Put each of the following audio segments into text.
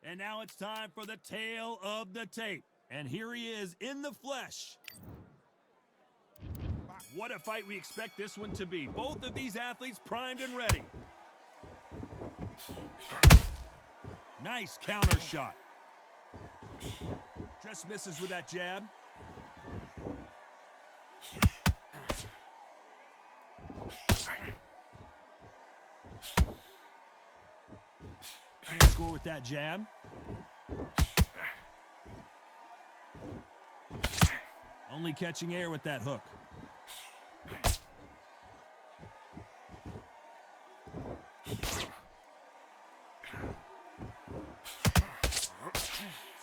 And now it's time for the tale of the tape. And here he is in the flesh. What a fight we expect this one to be. Both of these athletes primed and ready. Nice counter shot. Just misses with that jab. Can't score with that jab. Only catching air with that hook.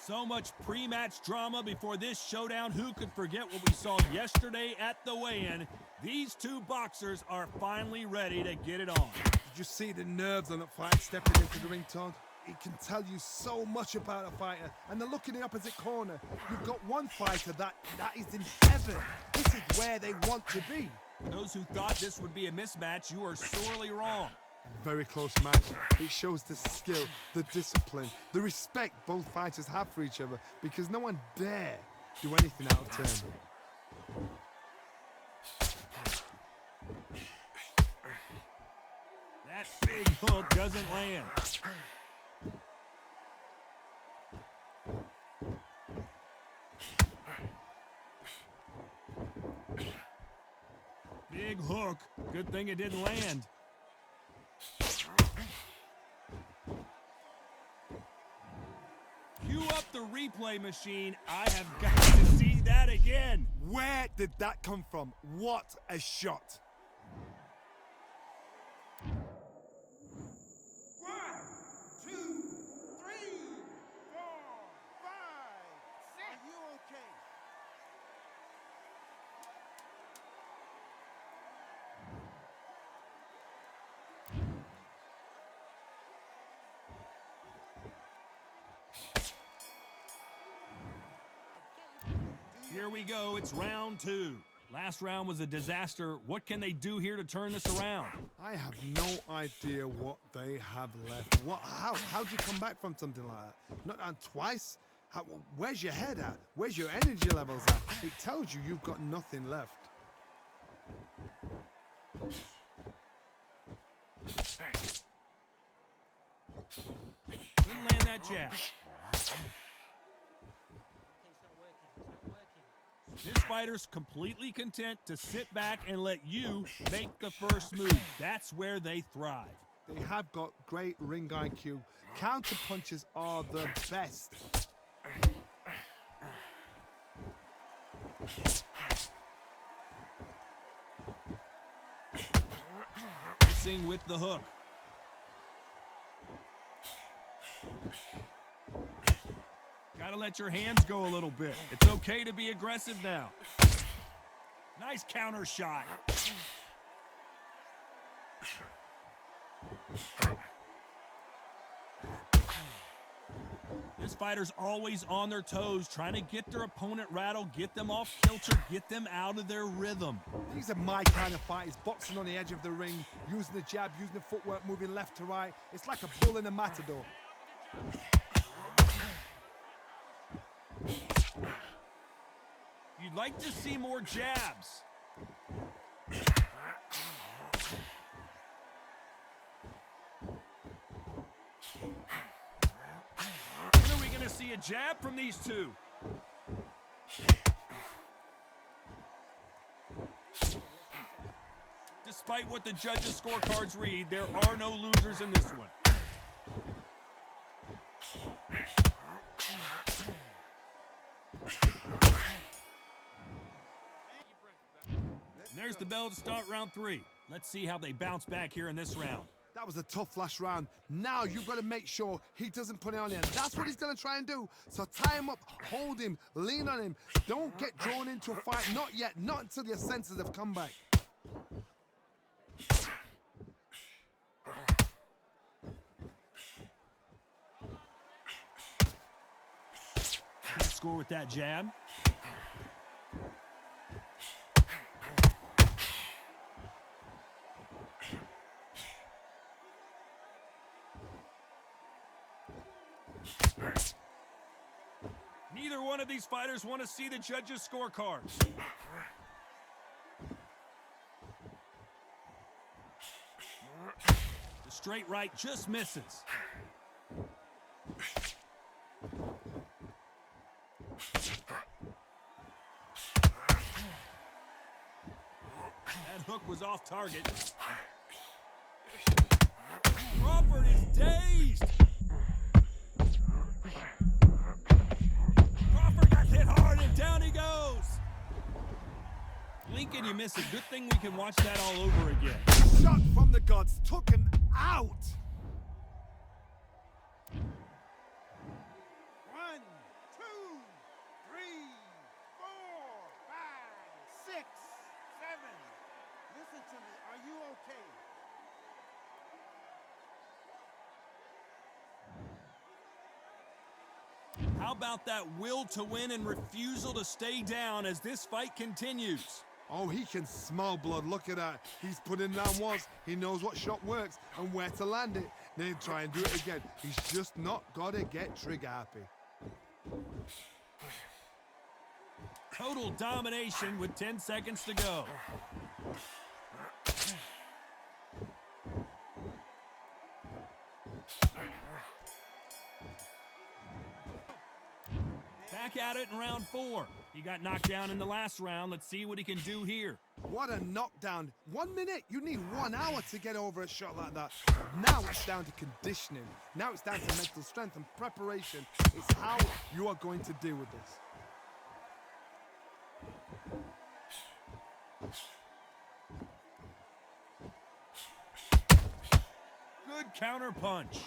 So much pre-match drama before this showdown. Who could forget what we saw yesterday at the weigh-in? These two boxers are finally ready to get it on. Did you see the nerves on that fight stepping into the ring, Todd? It can tell you so much about a fighter. And the look in the opposite corner. You've got one fighter that is in heaven. This is where they want to be. For those who thought this would be a mismatch, you are sorely wrong. Very close match. It shows the skill, the discipline, the respect both fighters have for each other, because no one dare do anything out of turn. That big hook doesn't land. Big hook. Good thing it didn't land. Cue up the replay machine. I have got to see that again. Where did that come from? What a shot. 1, 2, 3, 4, 5, 6. Are you okay? Here we go. It's round 2. Last round was a disaster. What can they do here to turn this around? I have no idea what they have left. How'd you come back from something like that? Not on twice? Where's your head at? Where's your energy levels at? It tells you you've got nothing left. Couldn't land that jab. This fighter's completely content to sit back and let you make the first move. That's where they thrive. They have got great ring IQ. Counter punches are the best. Missing with the hook. Gotta let your hands go a little bit. It's okay to be aggressive now. Nice counter shot. This fighter's always on their toes, trying to get their opponent rattled, get them off kilter, get them out of their rhythm. These are my kind of fighters, boxing on the edge of the ring, using the jab, using the footwork, moving left to right. It's like a bull in a matador. You'd like to see more jabs. When are we going to see a jab from these two? Despite what the judges' scorecards read, there are no losers in this one. And there's the bell to start round 3. Let's see how they bounce back here in this round. That was a tough last round. Now you've got to make sure he doesn't put it on you. And that's what he's going to try and do. So tie him up, hold him, lean on him. Don't get drawn into a fight. Not yet. Not until your senses have come back. Can't score with that jab. Neither one of these fighters want to see the judges' scorecards. The straight right just misses. That hook was off target. Crawford is dazed. Crawford got hit hard and down he goes. Lincoln, you miss it. Good thing we can watch that all over again. Shot from the gods took him out. 1, 2, 3, 4, 5, 6, 7. Listen to me. Are you okay? How about that will to win and refusal to stay down as this fight continues? Oh, he can smell blood. Look at that. He's put in down once. He knows what shot works and where to land it. Then he'll try and do it again. He's just not got to get trigger happy. Total domination with 10 seconds to go. Back at it in round 4. He got knocked down in the last round. Let's see what he can do here. What a knockdown. 1 minute. You need 1 hour to get over a shot like that. Now it's down to conditioning. Now it's down to mental strength and preparation. It's how you are going to deal with this. Good counter punch.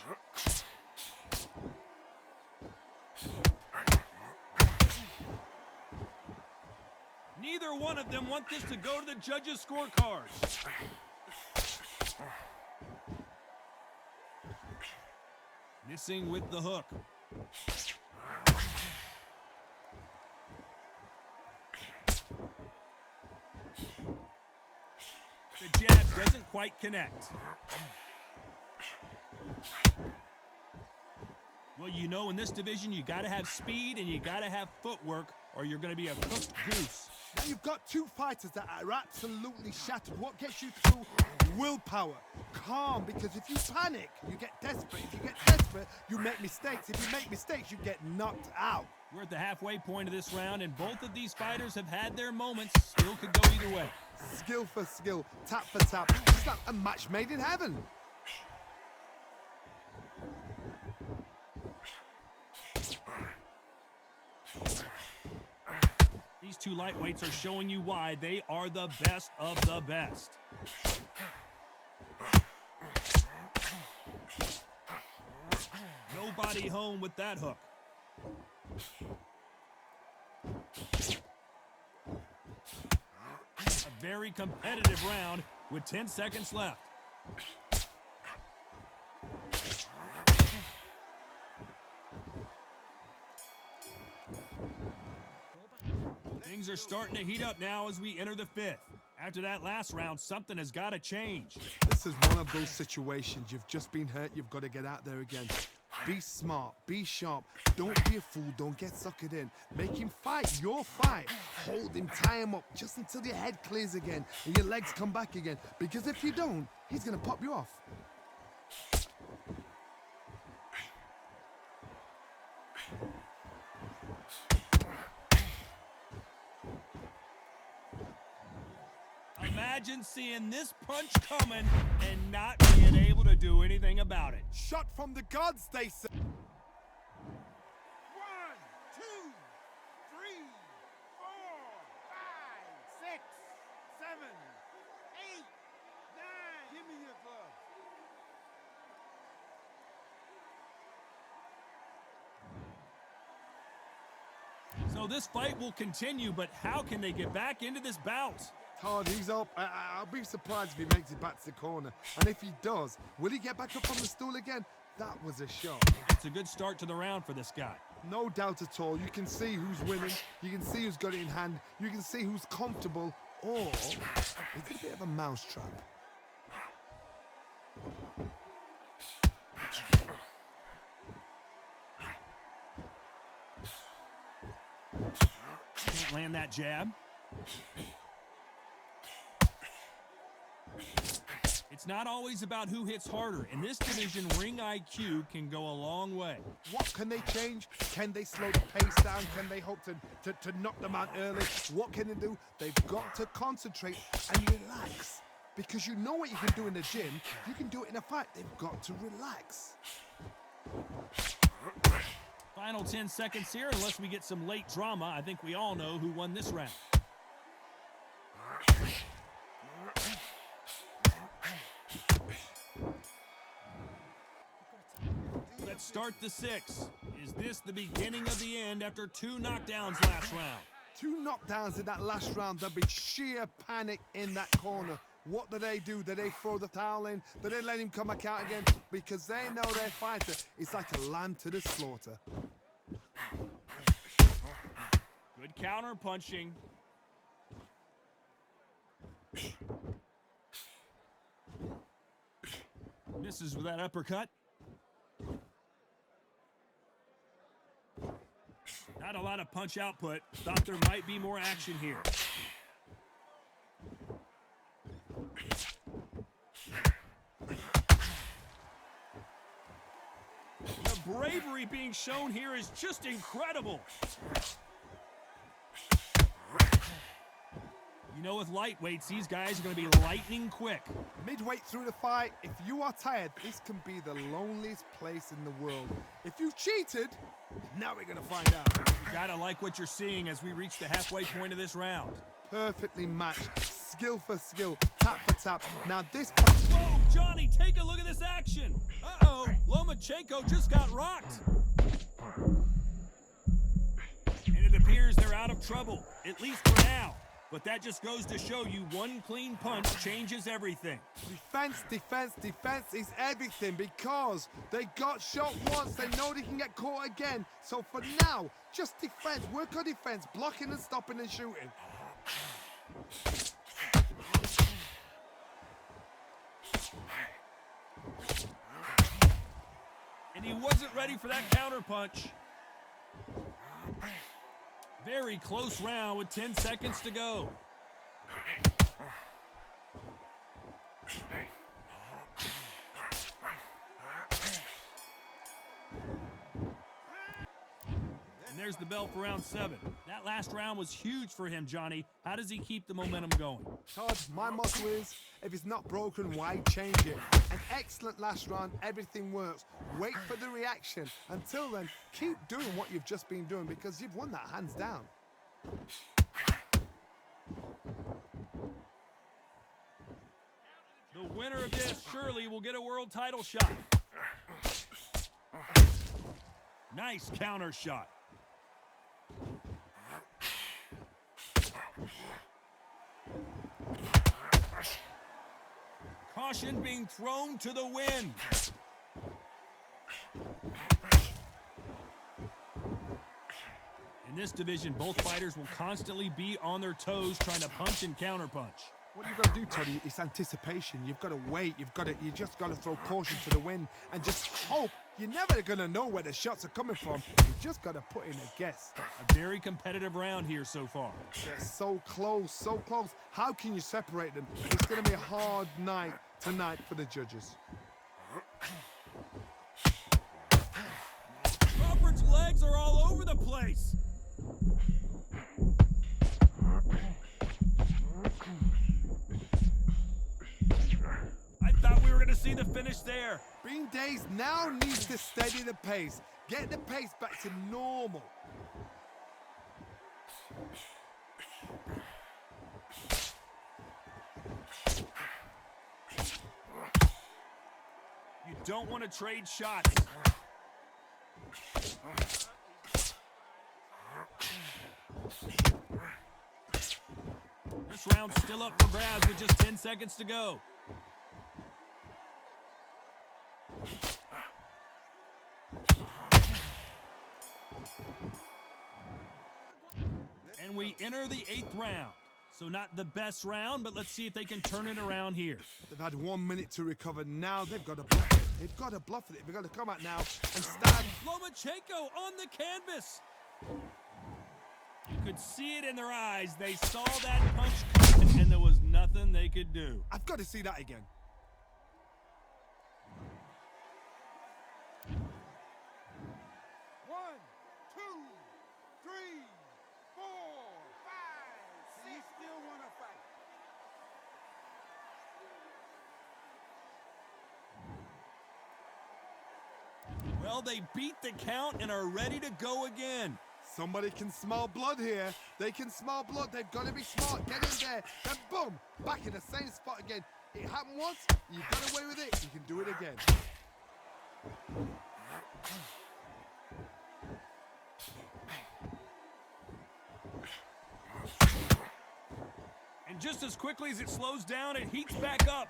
Neither one of them want this to go to the judges' scorecards. Missing with the hook. The jab doesn't quite connect. Well, you know, in this division, you got to have speed and you got to have footwork, or you're going to be a cooked goose. Now you've got 2 fighters that are absolutely shattered. What gets you through? Willpower. Calm, because if you panic, you get desperate. If you get desperate, you make mistakes. If you make mistakes, you get knocked out. We're at the halfway point of this round, and both of these fighters have had their moments. Still could go either way. Skill for skill, tap for tap. It's like a match made in heaven. These two lightweights are showing you why they are the best of the best. Nobody home with that hook. A very competitive round with 10 seconds left. Things are starting to heat up now as we enter the 5th. After that last round, something has got to change. This is one of those situations. You've just been hurt. You've got to get out there again. Be smart. Be sharp. Don't be a fool. Don't get suckered in. Make him fight your fight. Hold him. Tie him up just until your head clears again and your legs come back again. Because if you don't, he's going to pop you off. Imagine seeing this punch coming and not being able to do anything about it. Shot from the gods, they say. 1, 2, 3, 4, 5, 6, 7, 8, 9. Give me your glove. So this fight will continue, but how can they get back into this bout? Hard, he's up. I'll be surprised if he makes it back to the corner. And if he does, will he get back up on the stool again? That was a shot. It's a good start to the round for this guy. No doubt at all. You can see who's winning. You can see who's got it in hand. You can see who's comfortable. Or it's a bit of a mousetrap. Can't land that jab. It's not always about who hits harder. In this division, ring IQ can go a long way. What can they change? Can they slow the pace down? Can they hope to knock them out early? What can they do? They've got to concentrate and relax. Because you know what you can do in the gym, you can do it in a fight. They've got to relax. Final 10 seconds here, unless we get some late drama. I think we all know who won this round. Let's start the 6. Is this the beginning of the end after 2 knockdowns last round? 2 knockdowns in that last round. There'll be sheer panic in that corner. What do? Do they throw the towel in? Do they let him come back out again? Because they know their fighter is like a lamb to the slaughter. Good counter punching. Misses with that uppercut. Not a lot of punch output. Thought there might be more action here. The bravery being shown here is just incredible. You know, with lightweights, these guys are going to be lightning quick. Midway through the fight, if you are tired, this can be the loneliest place in the world. If you've cheated, now we're going to find out. You gotta like what you're seeing as we reach the halfway point of this round. Perfectly matched, skill for skill, tap for tap. Now this... Whoa, Johnny, take a look at this action. Uh-oh, Lomachenko just got rocked. And it appears they're out of trouble, at least for now. But that just goes to show you one clean punch changes everything. Defense, defense, defense is everything because they got shot once. They know they can get caught again. So for now, just defense. Work on defense, blocking and stopping and shooting. And he wasn't ready for that counter punch. Very close round with 10 seconds to go. And there's the bell for round 7. That last round was huge for him, Johnny. How does he keep the momentum going? Todd, my motto is, if it's not broken, why change it? An excellent last round, everything works. Wait for the reaction. Until then, keep doing what you've just been doing because you've won that hands down. The winner of this surely will get a world title shot. Nice counter shot. Caution being thrown to the wind. In this division, both fighters will constantly be on their toes trying to punch and counter punch. What you've got to do, Toddy, is anticipation. You've got to wait. You just got to throw caution to the wind and just hope. You're never going to know where the shots are coming from. You just got to put in a guess. A very competitive round here so far. They're so close, so close. How can you separate them? It's going to be a hard night tonight for the judges. Crawford's legs are all over the place. I thought we were going to see the finish there. Bean Days now needs to steady the pace. Get the pace back to normal. You don't want to trade shots. This round's still up for grabs with just 10 seconds to go. And we enter the 8th round. So not the best round, but let's see if they can turn it around here. They've had 1 minute to recover. Now they've got to bluff it. They've got to bluff it. They've got to come out now and stand. Lomachenko on the canvas. could see it in their eyes. They saw that punch coming, and there was nothing they could do. I've got to see that again. One, two, three, four, five, six. You still want to fight? Well, they beat the count and are ready to go again. Somebody can smell blood here. They can smell blood. They've got to be smart. Get in there. Then boom, back in the same spot again. It happened once. You got away with it. You can do it again. And just as quickly as it slows down, it heats back up.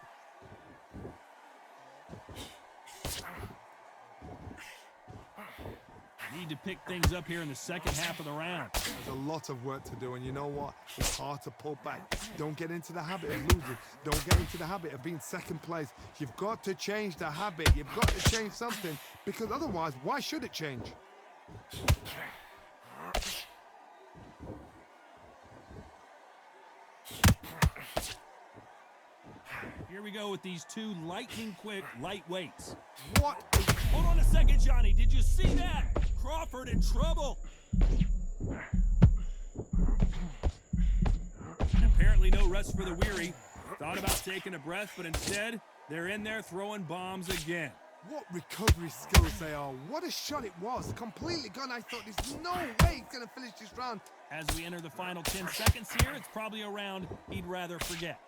Need to pick things up here in the second half of the round. There's a lot of work to do, and you know what? It's hard to pull back. Don't get into the habit of losing. Don't get into the habit of being second place. You've got to change the habit. You've got to change something, because otherwise, why should it change? Here we go with these two lightning-quick lightweights. What? Hold on a second, Johnny. Did you see that? Crawford in trouble. And apparently no rest for the weary. Thought about taking a breath, but instead, they're in there throwing bombs again. What recovery skills they are. What a shot it was. Completely gone. I thought there's no way he's going to finish this round. As we enter the final 10 seconds here, it's probably a round he'd rather forget.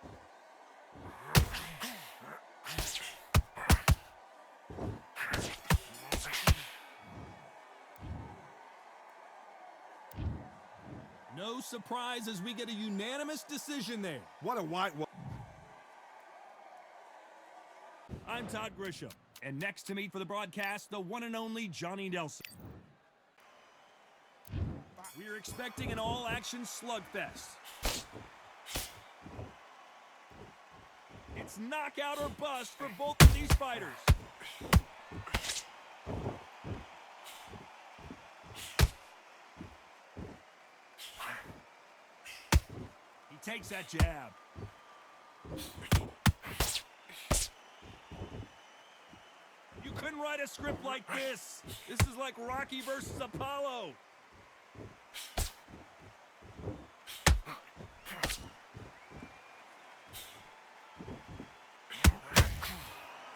No surprise as we get a unanimous decision there. What a white one. I'm Todd Grisham, and next to me for the broadcast, the one and only Johnny Nelson. We're expecting an all-action slugfest. It's knockout or bust for both of these fighters. He takes that jab. You couldn't write a script like this. This is like Rocky versus Apollo.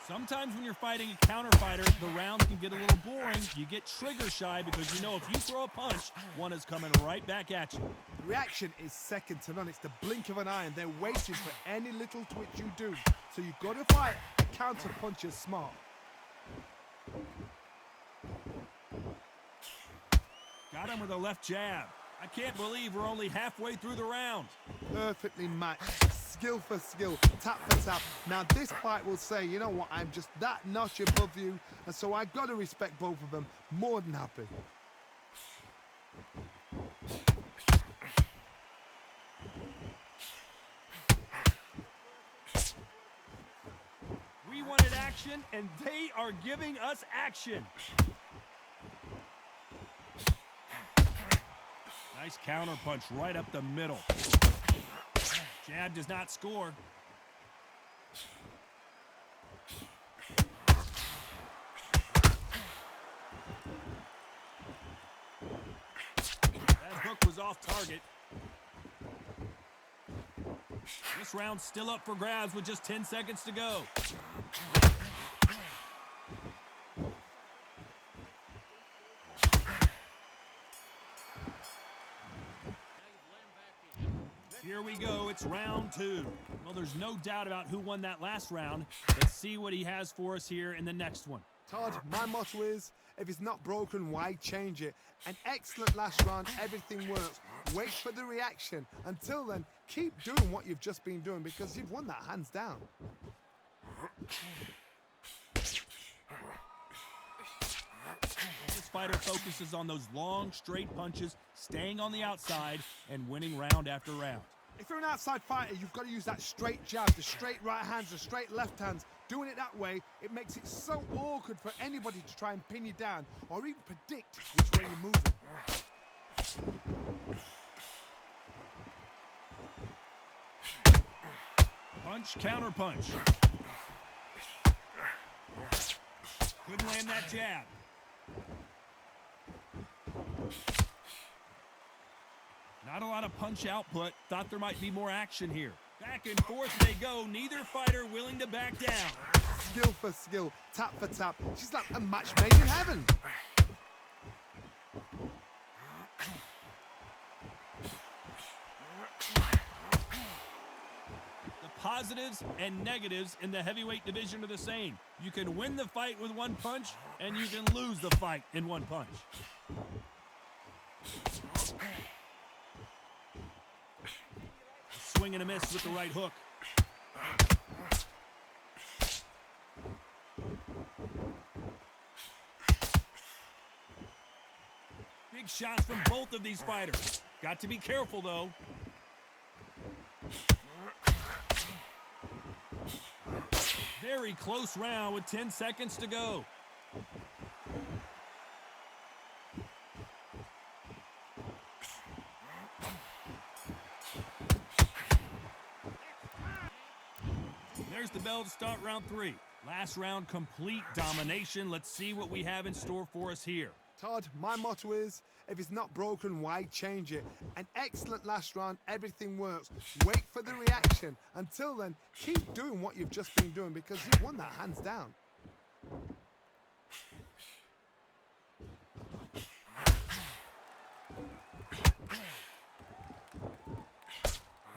Sometimes when you're fighting a counter fighter, the rounds can get a little boring. You get trigger shy because you know if you throw a punch, one is coming right back at you. Reaction is second to none. It's the blink of an eye, and they're waiting for any little twitch you do. So you've got to fight a counter puncher smart. Got him with a left jab. I can't believe we're only halfway through the round. Perfectly matched, skill for skill, tap for tap. Now this fight will say, you know what, I'm just that notch above you, and so I've got to respect both of them. More than happy. We wanted action, and they are giving us action. Nice counter punch right up the middle. Jab does not score. That hook was off target. This round's still up for grabs with just 10 seconds to go. Here we go, it's round two. Well, there's no doubt about who won that last round. Let's see what he has for us here in the next one. Todd, my motto is, if it's not broken, why change it? An excellent last round, everything works. Wait for the reaction. Until then, keep doing what you've just been doing because you've won that hands down. This fighter focuses on those long, straight punches, staying on the outside, and winning round after round. If you're an outside fighter, you've got to use that straight jab, the straight right hands, the straight left hands. Doing it that way, it makes it so awkward for anybody to try and pin you down or even predict which way you're moving. punch, counter punch. Couldn't land that jab. Not a lot of punch output. Thought there might be more action here. Back and forth they go. Neither fighter willing to back down. Skill for skill, tap for tap. She's like a match made in heaven. The positives and negatives in the heavyweight division are the same. You can win the fight with one punch, and you can lose the fight in one punch. Swing and a miss with the right hook. Big shots from both of these fighters. Got to be careful, though. Very close round with 10 seconds to go. There's the bell to start round 3. Last round, complete domination. Let's see what we have in store for us here. Todd, my motto is, if it's not broken, why change it? An excellent last round, everything works. Wait for the reaction. Until then, keep doing what you've just been doing because you've won that hands down.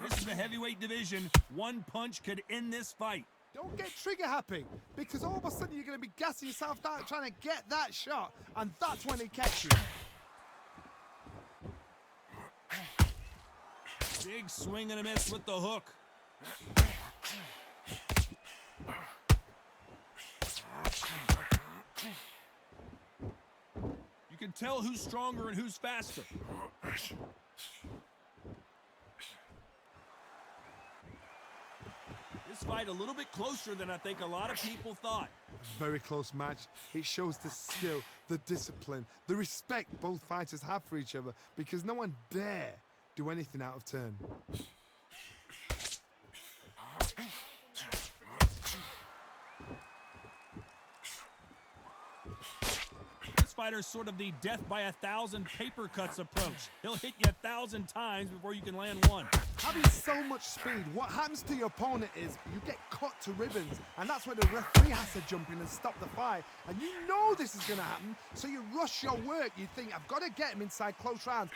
This is the heavyweight division. One punch could end this fight. Don't get trigger happy because all of a sudden you're going to be gassing yourself out trying to get that shot, and that's when it catches you. Big swing and a miss with the hook. You can tell who's stronger and who's faster. This fight a little bit closer than I think a lot of people thought. Very close match. It shows the skill, the discipline, the respect both fighters have for each other because no one dare do anything out of turn. This fighter's sort of the death by 1,000 paper cuts approach. He'll hit you 1,000 times before you can land one. Having so much speed, what happens to your opponent is you get cut to ribbons, and that's where the referee has to jump in and stop the fight. And you know this is going to happen, so you rush your work. You think, I've got to get him inside close rounds.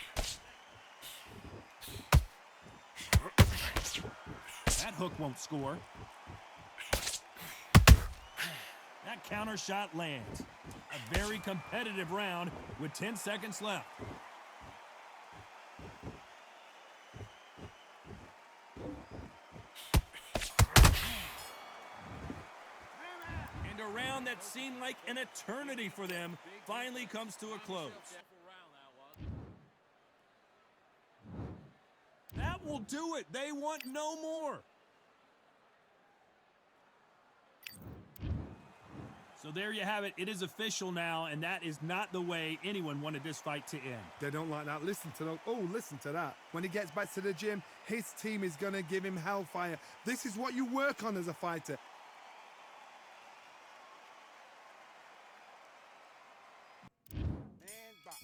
That hook won't score. That counter shot lands. A very competitive round with 10 seconds left. And a round that seemed like an eternity for them finally comes to a close. That will do it. They want no more. So there you have it. It is official now, and that is not the way anyone wanted this fight to end. They don't like that. Listen to that. Oh, listen to that. When he gets back to the gym, his team is going to give him hellfire. This is what you work on as a fighter. And box.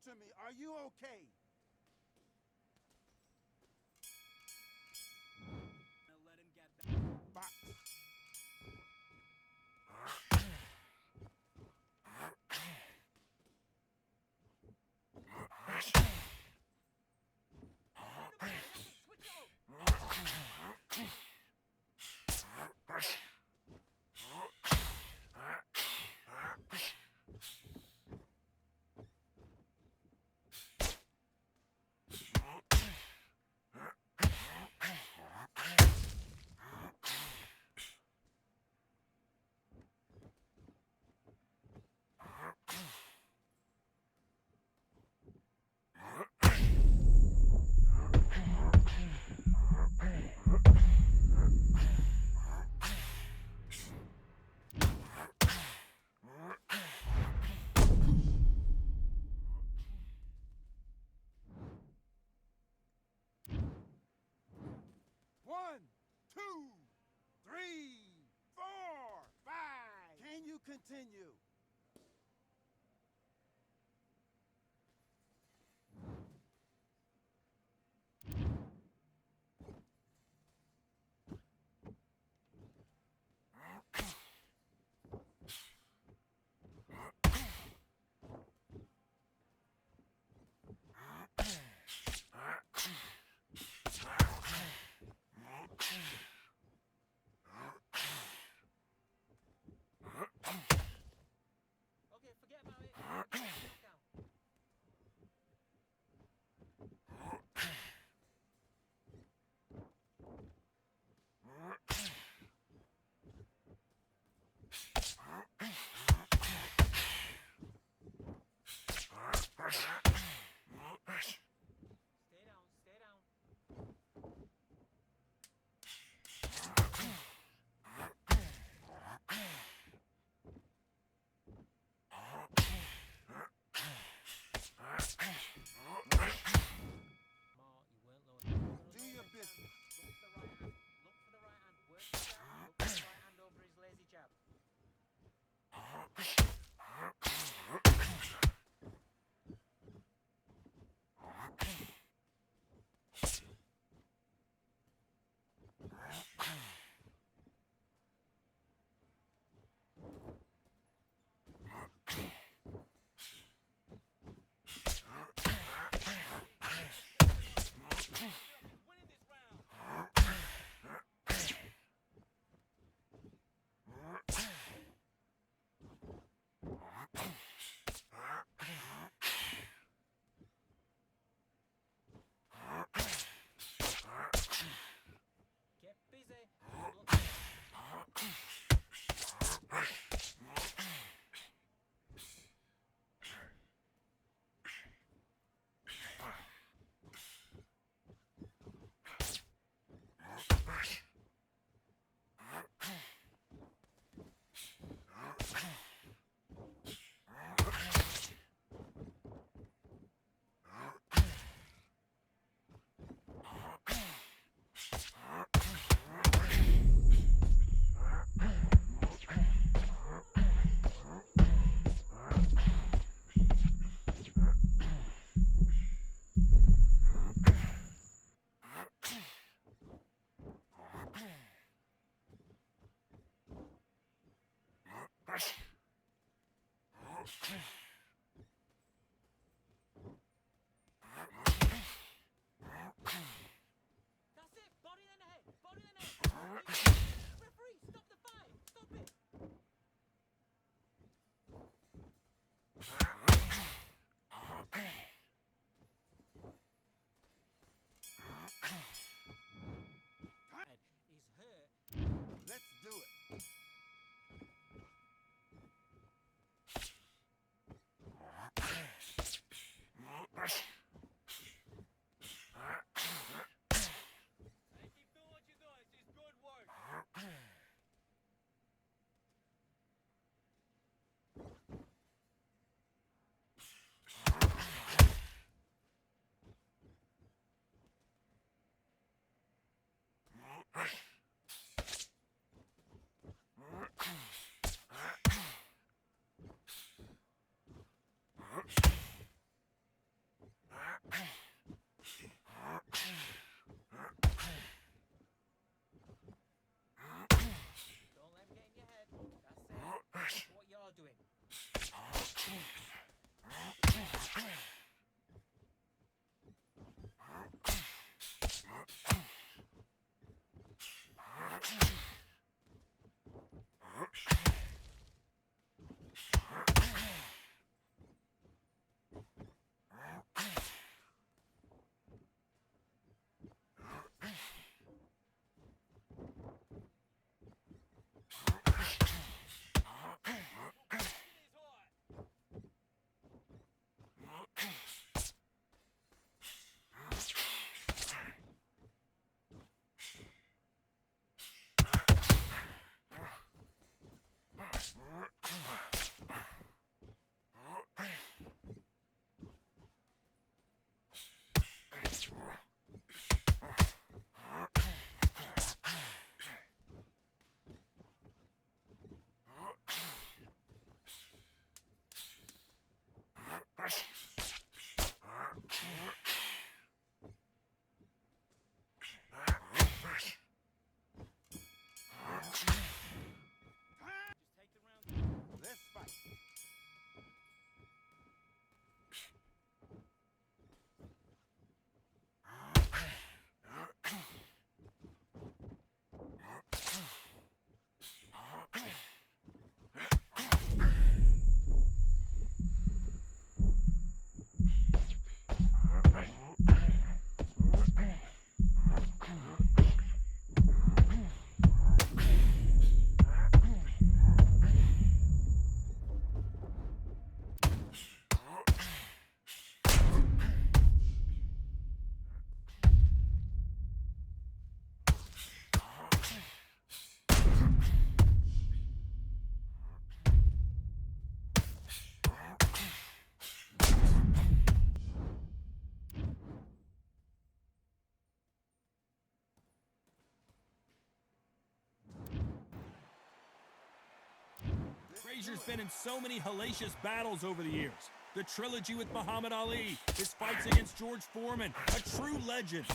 Answer me. Are you okay? Let him get back. Box. One, two, three, four, five. Can you continue? Okay, forget about it. Knock down. Stay down, stay down. Mark, you weren't low. Do your business. Look for the right hand. Look for the right hand. Work the jab. Look for the right hand over his lazy jab. Winning this round. Get busy. Look. That's it. Body in the head. Body in the head. Referee, stop the fight. Stop it. Head is hurt. Let's do it. Frazier's been in so many hellacious battles over the years. The trilogy with Muhammad Ali, his fights against George Foreman, a true legend.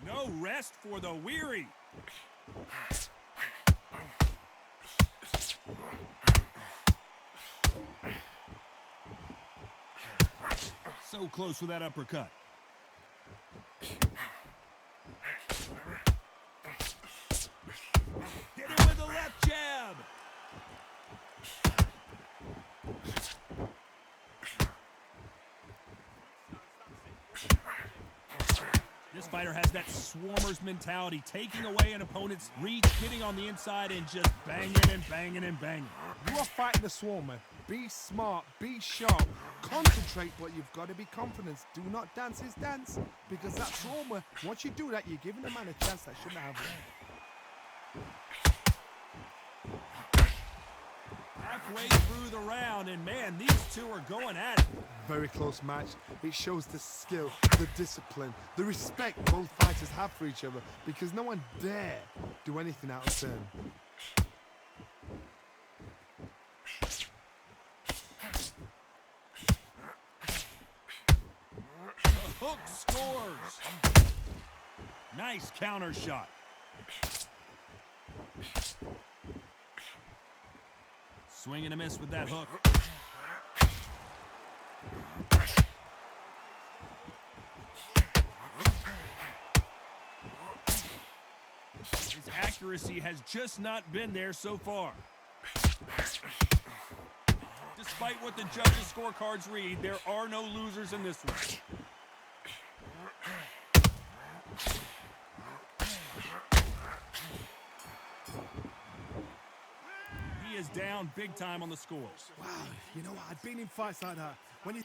No rest for the weary. So close with that uppercut. Hit him with a left jab. This fighter has that swarmer's mentality, taking away an opponent's reach, getting on the inside, and just banging and banging and banging. You are fighting a swarmer. Be smart, be sharp, concentrate, but you've got to be confident. Do not dance his dance, because that swarmer, once you do that, you're giving the man a chance that shouldn't have one. Halfway through the round, and man, these two are going at it. Very close match. It shows the skill, the discipline, the respect both fighters have for each other, because no one dare do anything out of turn. The hook scores. Nice counter shot. Swing and a miss with that hook. His accuracy has just not been there so far. Despite what the judges' scorecards read, there are no losers in this one. He is down big time on the scores. Wow, you know what? I've been in fights like that. When you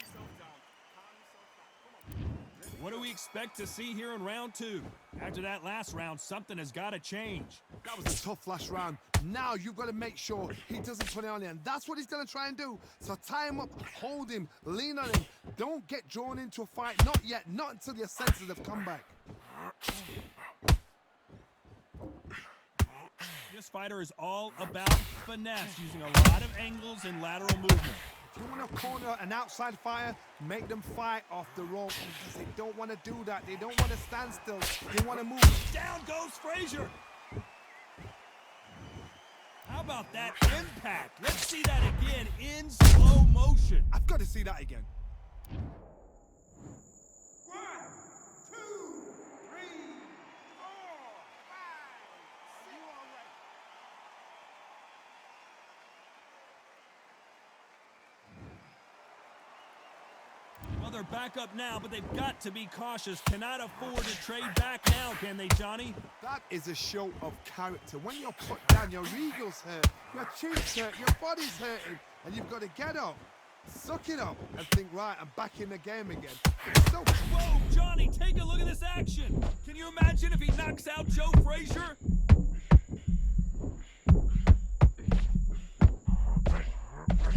What do we expect to see here in round two? After that last round, something has got to change. That was a tough last round. Now you've got to make sure he doesn't put it on you, and that's what he's going to try and do. So tie him up, hold him, lean on him. Don't get drawn into a fight. Not yet. Not until your senses have come back. This fighter is all about finesse, using a lot of angles and lateral movement. If you want to corner an outside fighter, make them fight off the rope, because they don't want to do that. They don't want to stand still. They want to move. Down goes Frazier. How about that impact? Let's see that again in slow motion. I've got to see that again. 1, 2, 3, 4, 5, 6. You all right? Well, they're back up now, but they've got to be cautious. Cannot afford to trade back now, can they, Johnny? That is a show of character. When you're put down, your ego's hurt, your cheeks hurt, your body's hurting, and you've got to get up, suck it up, and think, right, I'm back in the game again. It's so... Whoa, Johnny, take a look at this action. Can you imagine if he knocks out Joe Frazier?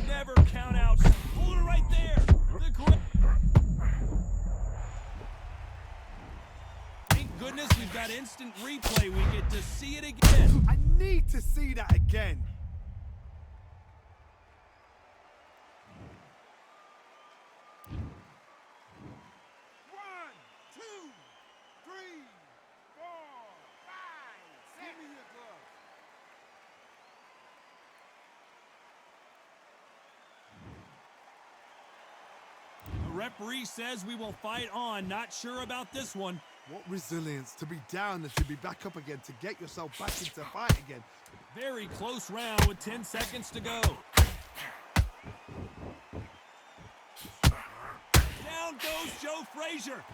Never count out. Hold it right there. The great... Thank goodness we've got instant replay. We get to see it again. I need to see that again. One, two, three, four, five, six. Give me your glove. The referee says we will fight on. Not sure about this one. What resilience to be down and to be back up again, to get yourself back into fight again. Very close round with 10 seconds to go. Down goes Joe Frazier.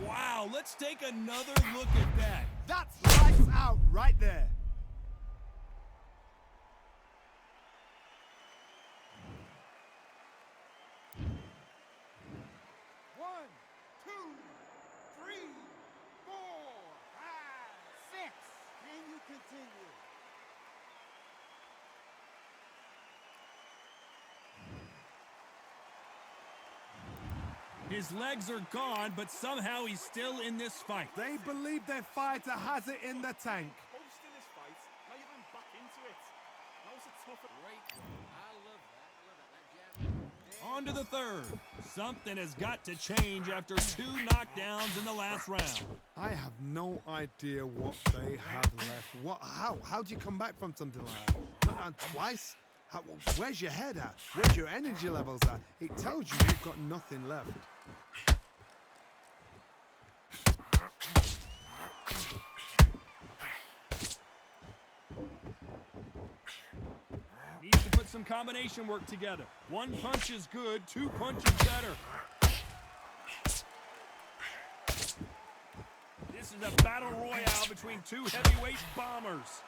Wow, let's take another look at that. That's lights out right there. One, two, three, four, five, six. Can you continue? His legs are gone, but somehow he's still in this fight. They believe their fighter has it in the tank. Hosting this fight, now you're going back into it. That was a tough... Great. I love that. I love that. That jab. On to the third. Something has got to change after 2 knockdowns in the last round. I have no idea what they have left. How do you come back from something like that? Not down twice? Where's your head at? Where's your energy levels at? It tells you you've got nothing left. Needs to put some combination work together. 1 punch is good, 2 punches better. This is a battle royale between 2 heavyweight bombers.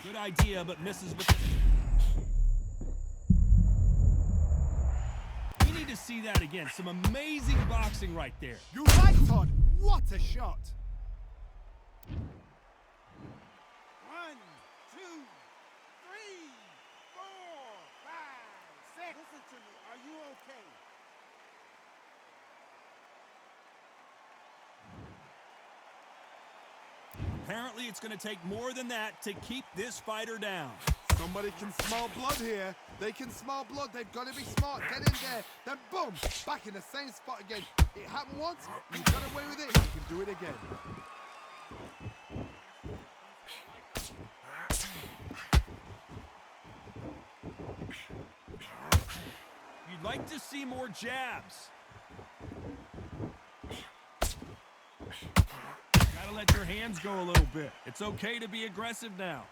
Good idea, but misses with... We need to see that again. Some amazing boxing right there. You're right, Todd. What a shot. 1, 2, 3, 4, 5, 6. Listen to me. Are you okay? Apparently, it's going to take more than that to keep this fighter down. Somebody can smell blood here. They can smell blood. They've got to be smart. Get in there. Then boom, back in the same spot again. It happened once. You got away with it. You can do it again. You'd like to see more jabs. Gotta let your hands go a little bit. It's okay to be aggressive now.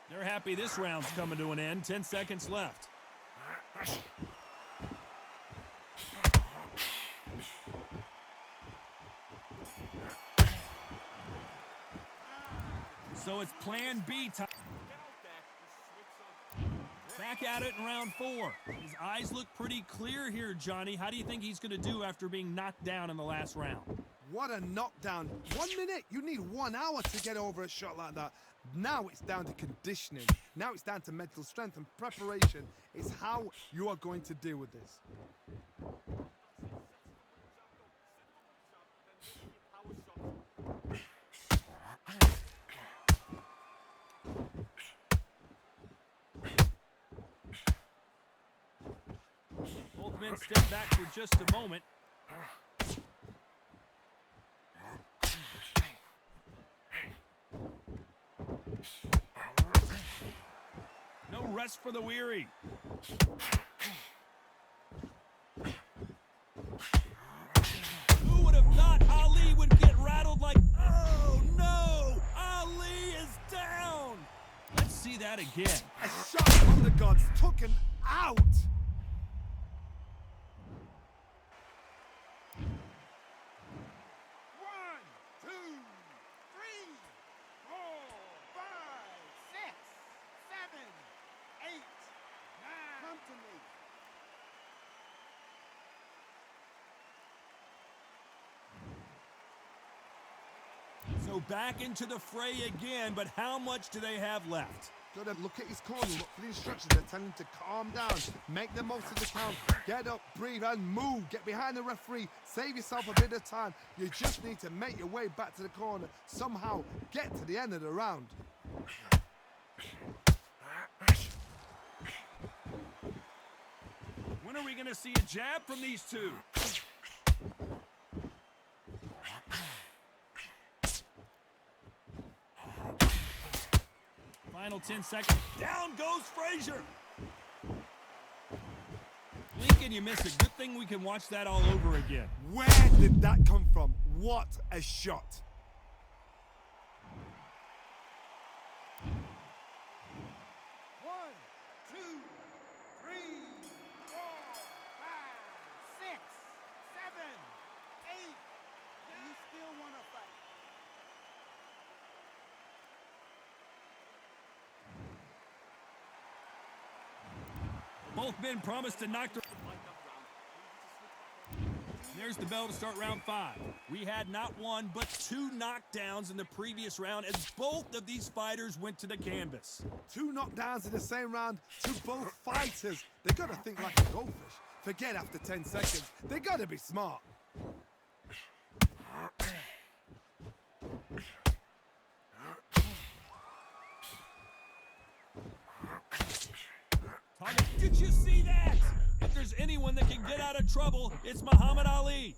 They're happy this round's coming to an end. 10 seconds left. So it's plan B time. Back at it in round 4. His eyes look pretty clear here, Johnny. How do you think he's going to do after being knocked down in the last round? What a knockdown. 1 minute. You need 1 hour to get over a shot like that. Now it's down to conditioning. Now it's down to mental strength and preparation. It's how you are going to deal with this. Both men step back for just a moment. No rest for the weary. Who would have thought Ali would get rattled like, oh no, Ali is down. Let's see that again. A shot from the gods took him out. One, two, three, 4, 5, 6, 7, 8, 9. Come to me. So back into the fray again, but how much do they have left? Got to look at his corner, look for the instructions. They're telling him to calm down, make the most of the count, get up, breathe, and move. Get behind the referee, save yourself a bit of time. You just need to make your way back to the corner. Somehow get to the end of the round. When are we going to see a jab from these two? Final 10 seconds. Down goes Frazier. Lincoln, you miss it. Good thing we can watch that all over again. Where did that come from? What a shot. One, two, three, 4, 5, 6, 7, 8. Do you still want to fight? Both men promised to knock the... there's the bell to start round 5. We had not one, but 2 knockdowns in the previous round as both of these fighters went to the canvas. 2 knockdowns in the same round to both fighters. They gotta think like a goldfish. Forget after 10 seconds. They gotta be smart. Did you see that? If there's anyone that can get out of trouble, it's Muhammad Ali.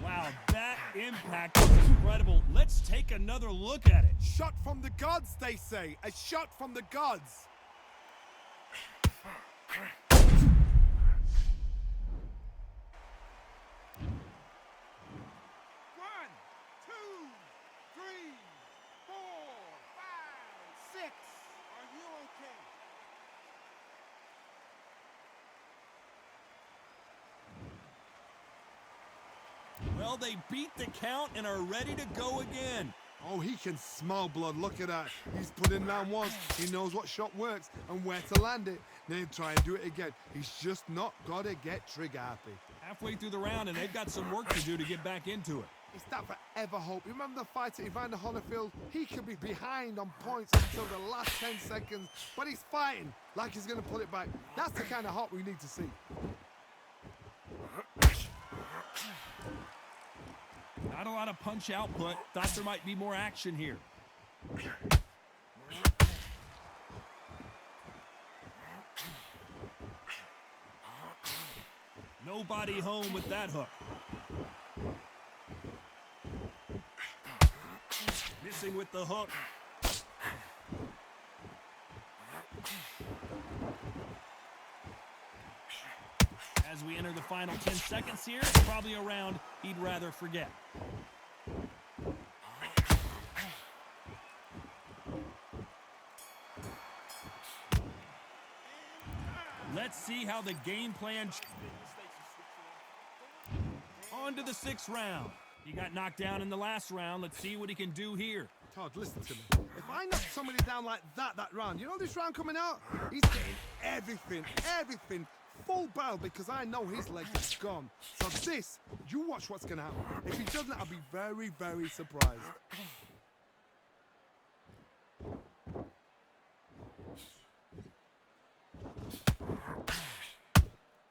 Wow, that impact was incredible. Let's take another look at it. Shot from the gods, they say. A shot from the gods. One, two, three, four, five, six. Are you okay? Well, they beat the count and are ready to go again. Oh, he can smell blood. Look at that. He's put in round once. He knows what shot works and where to land it. Then he'll try and do it again. He's just not got to get trigger happy. Halfway through the round, and they've got some work to do to get back into it. It's that forever hope. You remember the fight at Evander Holyfield? He could be behind on points until the last 10 seconds, but he's fighting like he's going to pull it back. That's the kind of hope we need to see. Not a lot of punch output. Thought there might be more action here. Nobody home with that hook. Missing with the hook. As we enter the final 10 seconds here, it's probably a round he'd rather forget. Let's see how the game plan... On to the 6th round. He got knocked down in the last round. Let's see what he can do here. Todd, listen to me. If I knock somebody down like that round, you know this round coming out? He's getting everything, full barrel because I know his leg is gone. So this, you watch what's going to happen. If he doesn't, I'll be very, very surprised.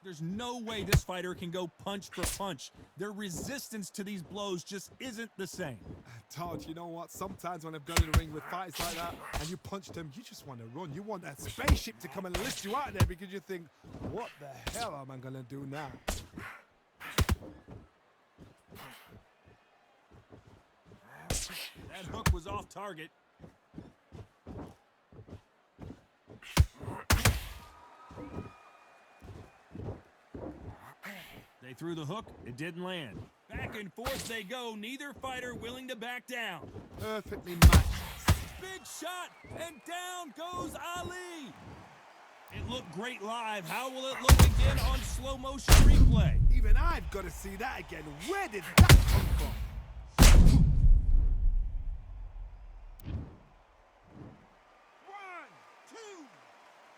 There's no way this fighter can go punch for punch. Their resistance to these blows just isn't the same. Todd, you know what? Sometimes when I've gone in the ring with fighters like that and you punch them, you just want to run. You want that spaceship to come and lift you out of there because you think, what the hell am I going to do now? That hook was off target. They threw the hook, it didn't land. Back and forth they go, neither fighter willing to back down. Perfectly matched. Big shot, and down goes Ali. It looked great live. How will it look again on slow motion replay? Even I've got to see that again. Where did that come from? One, two,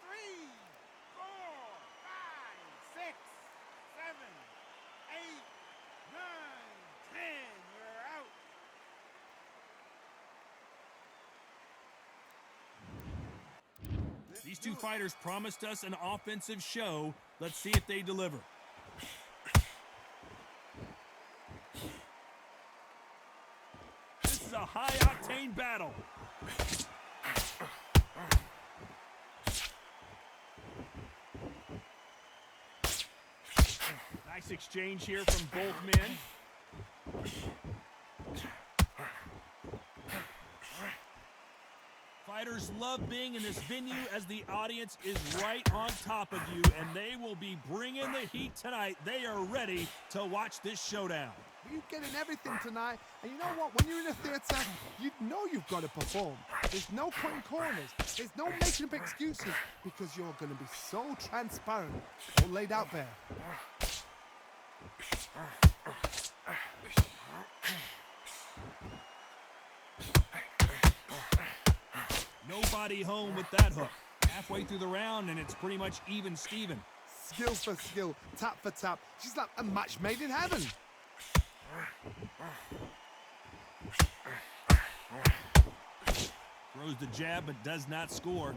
three, four, five, six, seven, eight, nine, 10. You're out. These two fighters promised us an offensive show. Let's see if they deliver. This is a high-octane battle. Nice exchange here from both men. Fighters love being in this venue as the audience is right on top of you, and they will be bringing the heat tonight. They are ready to watch this showdown. You're getting everything tonight, and you know what? When you're in a theatre, you know you've got to perform. There's no cutting corners. There's no making up excuses because you're going to be so transparent, all laid out there. Nobody home with that hook. Halfway through the round, and it's pretty much even Steven. Skill for skill, tap for tap. She's like a match made in heaven. Throws the jab, but does not score.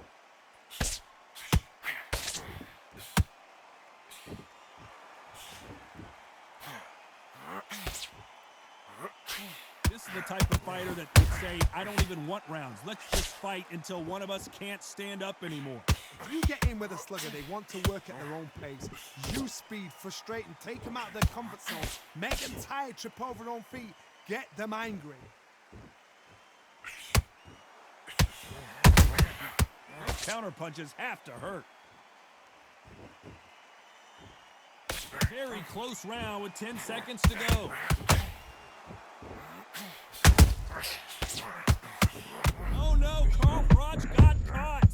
This is the type of fighter that would say, I don't even want rounds. Let's just fight until one of us can't stand up anymore. If you get in with a slugger, they want to work at their own pace. Use speed, frustrate them, take them out of their comfort zone. Make them tired, trip over their own feet. Get them angry. Those counter punches have to hurt. Very close round with 10 seconds to go. Oh no, Carl Froch got caught.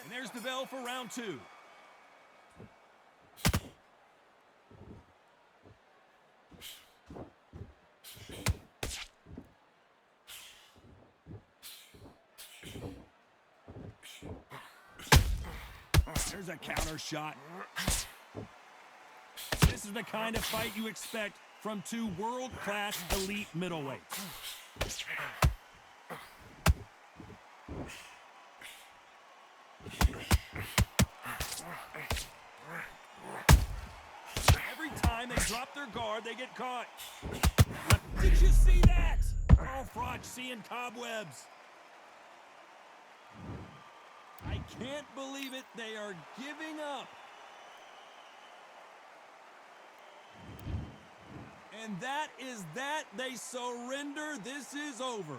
And there's the bell for round 2. There's a counter shot. This is the kind of fight you expect from two world-class elite middleweights. Every time they drop their guard, they get caught. Did you see that? Carl Froch seeing cobwebs. I can't believe it. They are giving up. And that is that. They surrender. This is over.